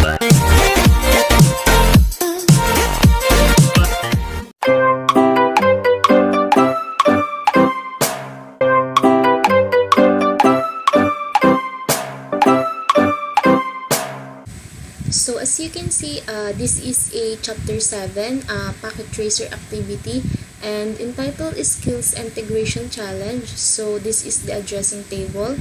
So as you can see, this is a chapter 7 packet tracer activity, and entitled is Skills Integration Challenge. So this is the addressing table.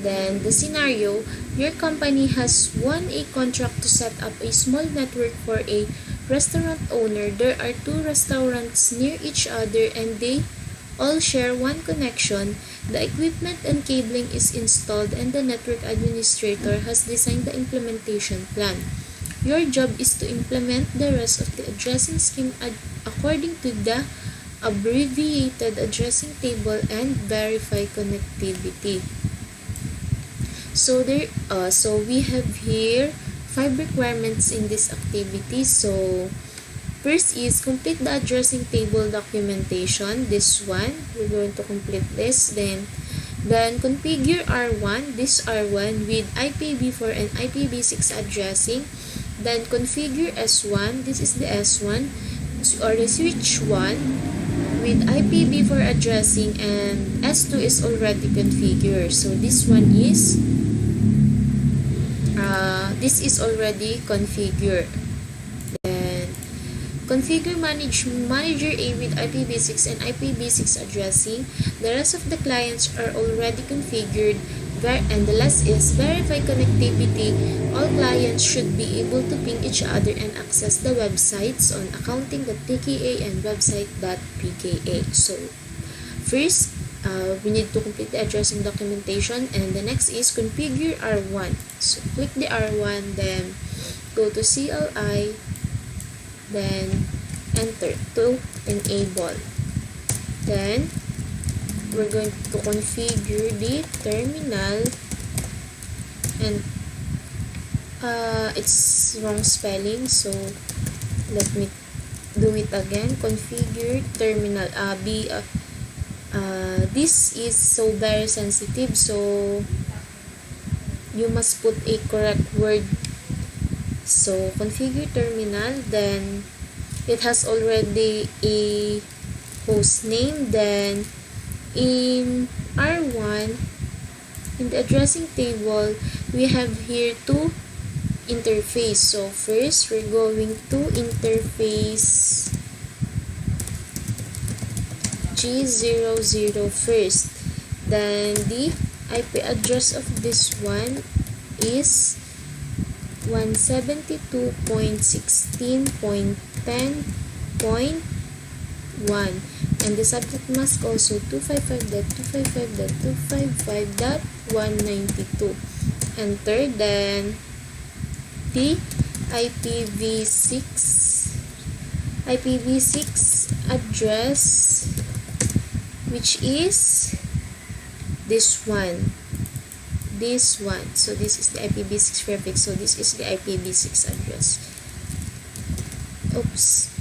Then the scenario, your company has won a contract to set up a small network for a restaurant owner. There are 2 restaurants near each other and they all share one connection. The equipment and cabling is installed and the network administrator has designed the implementation plan. Your job is to implement the rest of the addressing scheme according to the abbreviated addressing table and verify connectivity. So we have here 5 requirements in this activity. So first is complete the addressing table documentation. This one, we're going to complete this. Then configure R1, this R1 with IPv4 and IPv6 addressing. Then configure S1, this is the S1 or the switch 1 with IPv4 addressing, and S2 is already configured. So this one is already configured. Configure Manager A with IPv6 and IPv6 addressing. The rest of the clients are already configured. And the last is verify connectivity. All clients should be able to ping each other and access the websites on accounting.pka and website.pka. So first, we need to complete the addressing documentation, and the next is configure R1. So click the R1, then go to CLI, then enter to enable. Then we're going to configure the terminal, and it's wrong spelling, so let me do it again. Configure terminal. This is so very sensitive, so you must put a correct word. So configure terminal, then it has already a host name. Then in R1, in the addressing table, we have here 2 interface. So first, we're going to interface G00 first. Then the IP address of this one is 172.16.10.1, and the subject mask also 255.255.255.192. Enter. Then the IPv6 address, which is this one. So this is the IPv6 prefix. So this is the IPv6 address. Oops.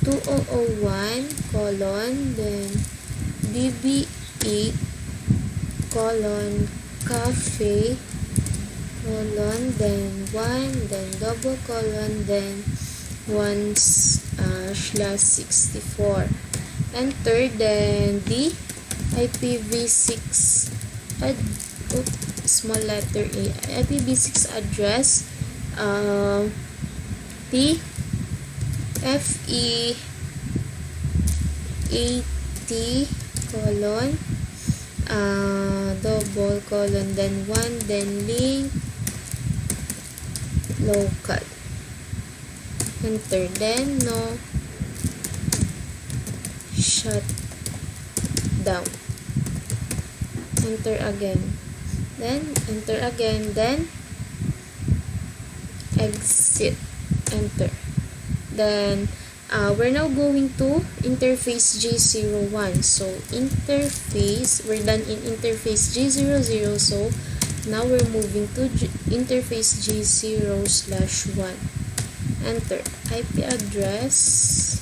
2001 colon, then DB8 colon cafe colon, then 1, then double colon, then 1/64. Enter. Then the IPv6 small letter A IPv6 address, the FE80 colon double colon, then 1, then link local. Enter. Then no shut down. Enter again. Then enter again. Then exit. Enter. Then we're now going to interface G01. So interface, we're done in interface G00. So now we're moving to interface G0/1. Enter. IP address,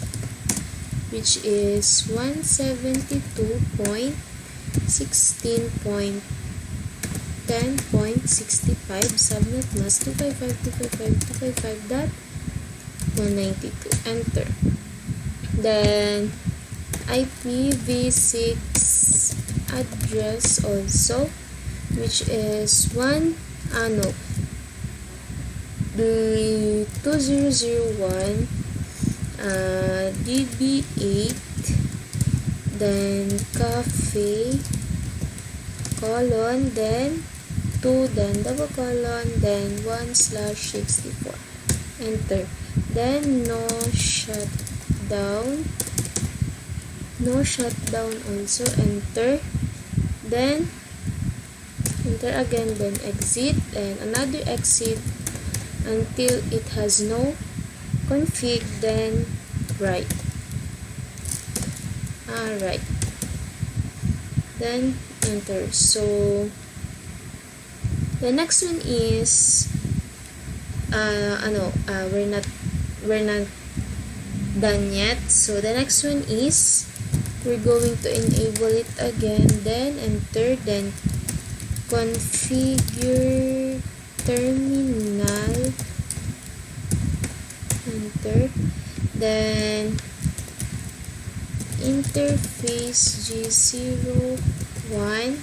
which is 172.16.10.1. 10.65 subnet mask 255.255.255.192. Enter. Then IPv6 address also, which is 2001 db8, then cafe colon, then 2, then double colon, then 1/64. Enter. Then no shutdown also. Enter. Then enter again, then exit, and another exit until it has no config, then write. Alright, then enter. So the next one is we're not done yet. So the next one is we're going to enable it again, then enter, then configure terminal, enter, then interface G01,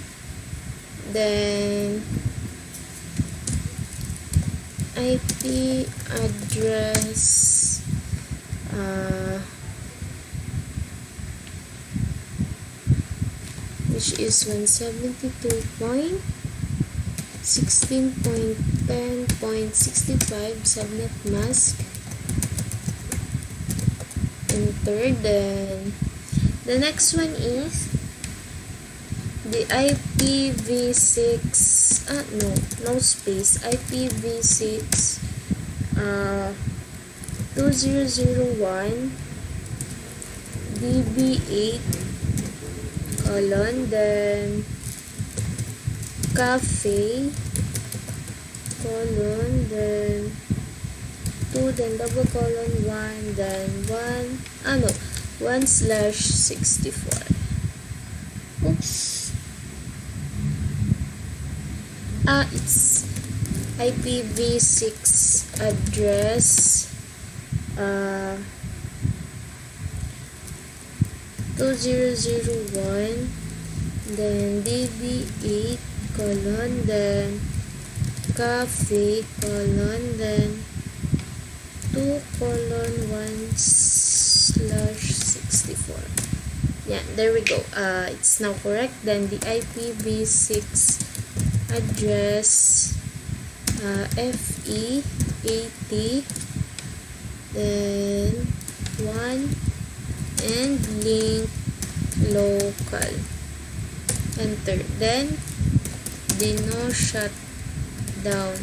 then IP address which is 172.16.10.65 subnet mask. Enter. Then the next one is the IPv6 no space, IPv6 2001 db8 colon, then cafe colon, then 2, then double colon, 1, then 1/64. Oops. It's IPv6 address 2001, then db8 colon, then cafe colon, then 2 colon 1/64. Yeah, there we go. It's now correct. Then the IPv6 address FE80, then 1, and link local. Enter. Then the no shutdown,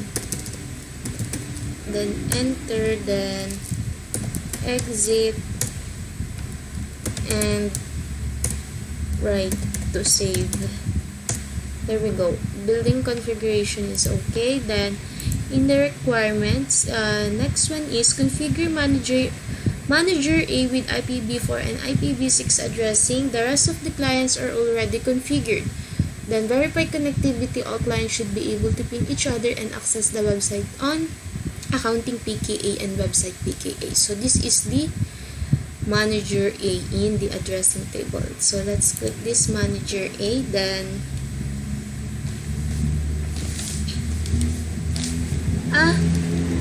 then enter, then exit, and write to save. There we go. Building configuration is okay. Then in the requirements, next one is configure manager A with IPv4 and IPv6 addressing. The rest of the clients are already configured. Then verify connectivity. All clients should be able to ping each other and access the website on accounting PKA and website PKA. So this is the manager A in the addressing table. So let's click this manager A. Then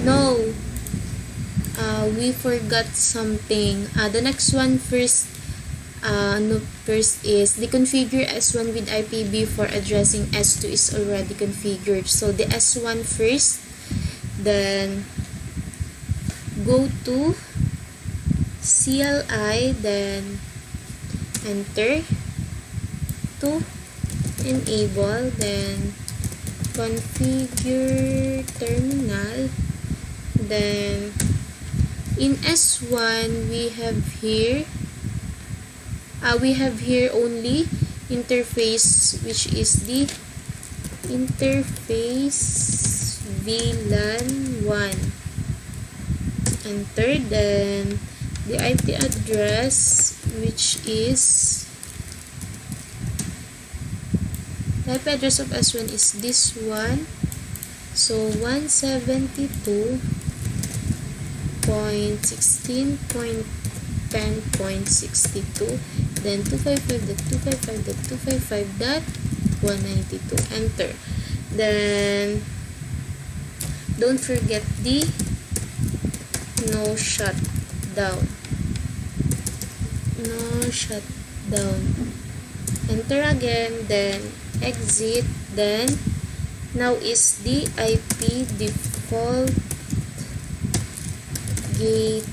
no, we forgot something. The next one first is the configure S1 with IPv4 addressing S2 is already configured. So the S1 first, then go to CLI, then enter to enable, then configure terminal. Then in S1 we have here only interface, which is the interface VLAN 1. Enter. Then the IP address, which is The IP address of S1 is this one. So 172.16.10.62, then 255.255.255.192. Enter. Then don't forget the no shutdown. No shutdown. Enter again, then exit, then now is the IP default gateway,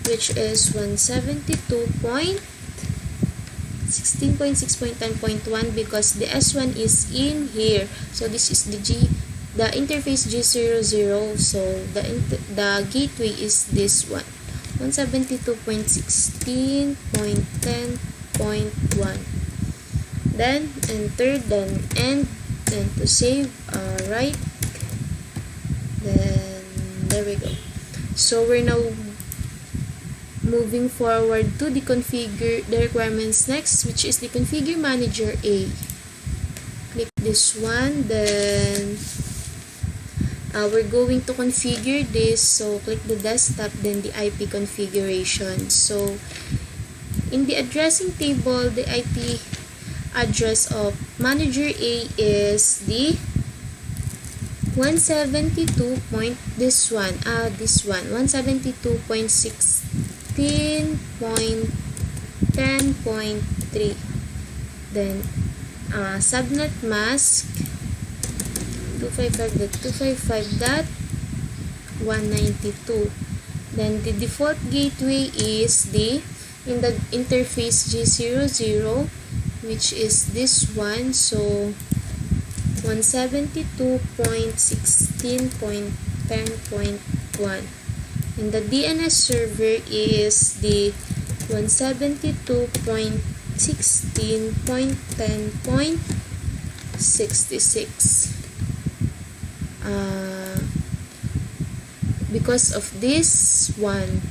which is 172.16.6.10.1 because the S1 is in here. So this is the interface G00. So the gateway is this one, 172.16.10.1. Then enter, then end, then to save, right, then there we go. So we're now moving forward to the requirements next, which is the configure manager A. Click this one, then we're going to configure this. So click the desktop, then the IP configuration. So in the addressing table, the IP address of manager A is the 172.10.3. Then subnet mask 255.255.192. Then the default gateway is the in the interface G00, which is this one. So 172.16.10.1, and the DNS server is the 172.16.10.66. Because of this one,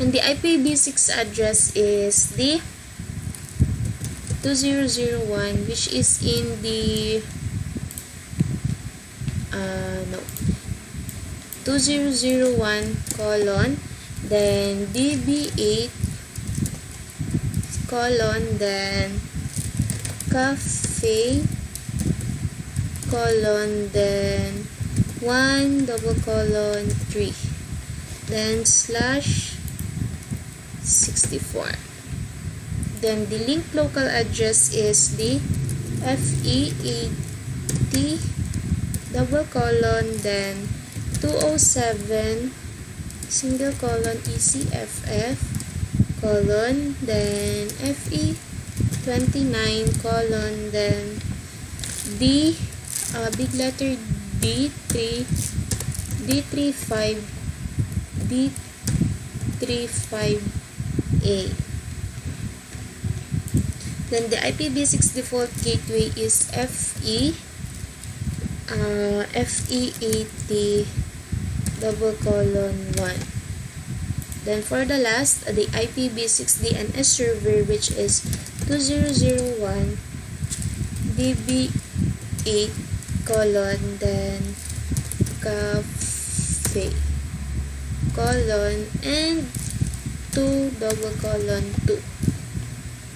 and the IPv6 address is the 2001, which is in the 2001 colon, then db8 colon, then cafe colon, then 1 double colon 3, then /64. Then the link local address is the FE80 double colon, then 207 single colon ECFF colon, then FE29 colon, then D big letter D35A. Then the IPv6 default gateway is FE80 double colon 1. Then for the last, the IPv6 DNS server, which is 2001 db8 colon, then cafe colon, and 2 double colon 2.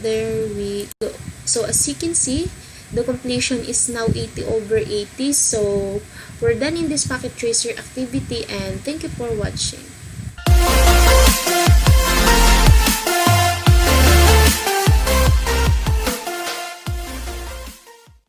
There we go. So as you can see, the completion is now 80/80. So we're done in this packet tracer activity, and thank you for watching.